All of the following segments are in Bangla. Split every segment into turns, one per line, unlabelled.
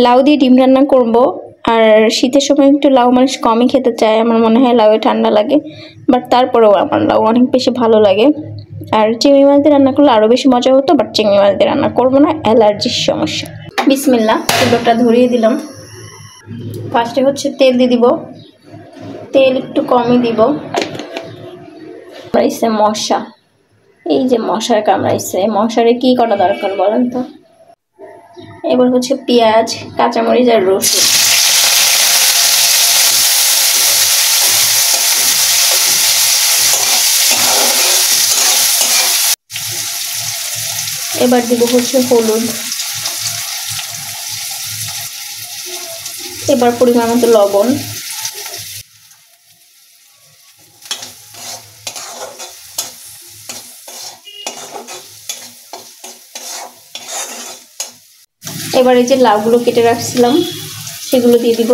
লাউ দিয়ে ডিম রান্না করব। আর শীতের সময় একটু লাউ মানুষ কমই খেতে চায়, আমার মনে হয় লাউয়ে ঠান্ডা লাগে, বাট তারপরেও আমার লাউ অনেক বেশি ভালো লাগে। আর চিংড়ি মাছ দিয়ে রান্না করলে আরও বেশি মজা হতো, বাট চিংড়ি মাছ দিয়ে রান্না করবো না, অ্যালার্জির সমস্যা। বিসমিল্লাহ, চুলোটা ধরিয়ে দিলাম। ফার্স্টে হচ্ছে তেল দিয়ে দিব, তেল একটু কমই দিব। কামড়াইছে মশা, এই যে মশার কামড়াইছে, মশারে কি করা দরকার বলেন তো। এবার হচ্ছে পেঁয়াজ, কাঁচামরিচ আর রসুন। এবার দিব হচ্ছে হলুদ, এবার পরিমাণ মতো লবণ, এবার এই যে লাউগুলো কেটে রাখছিলাম সেগুলো দিয়ে দিব।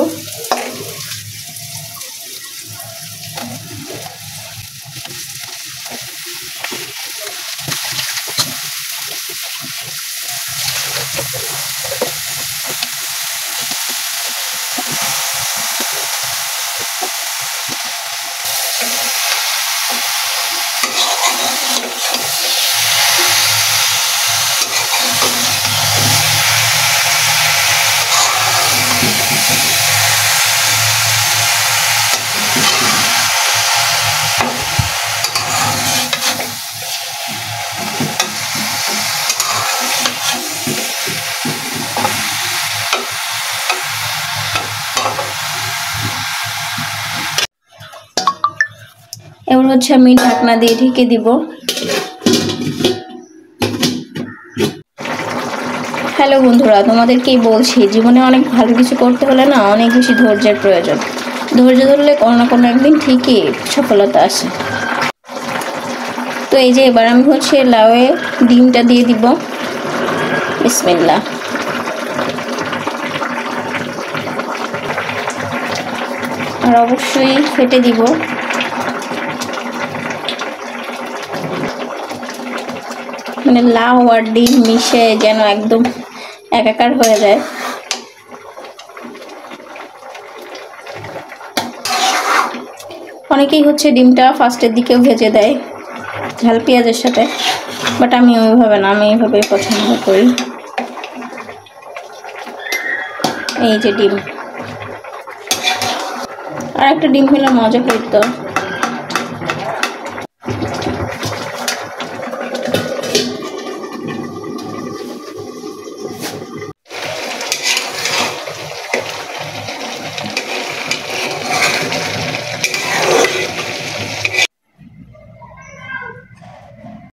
এবার হচ্ছে আমি ঢাকনা দিয়ে ঢেকে দিব। হ্যালো বন্ধুরা, তোমাদেরকেই বলছি, জীবনে অনেক ভালো কিছু করতে হলে না অনেক বেশি ধৈর্যের প্রয়োজন। ধৈর্য ধরলে কোনো না কোনো একদিন ঠিকই সফলতা আসে। তো এই যে এবার আমি হচ্ছে লাউয়ে ডিমটা দিয়ে দিব। বিসমিল্লাহ। আর অবশ্যই ফেটে দিব। মানে লাউ আর ডিম মিশে যেন একদম একাকার হয়ে যায়। অনেকেই হচ্ছে ডিমটা ফার্স্টের দিকেও ভেজে দেয় ঝাল পেঁয়াজের সাথে, বাট আমি ওইভাবে না, আমি এইভাবেই পছন্দ করি। এই যে ডিম, আর একটা ডিম হলে মজা হইতো।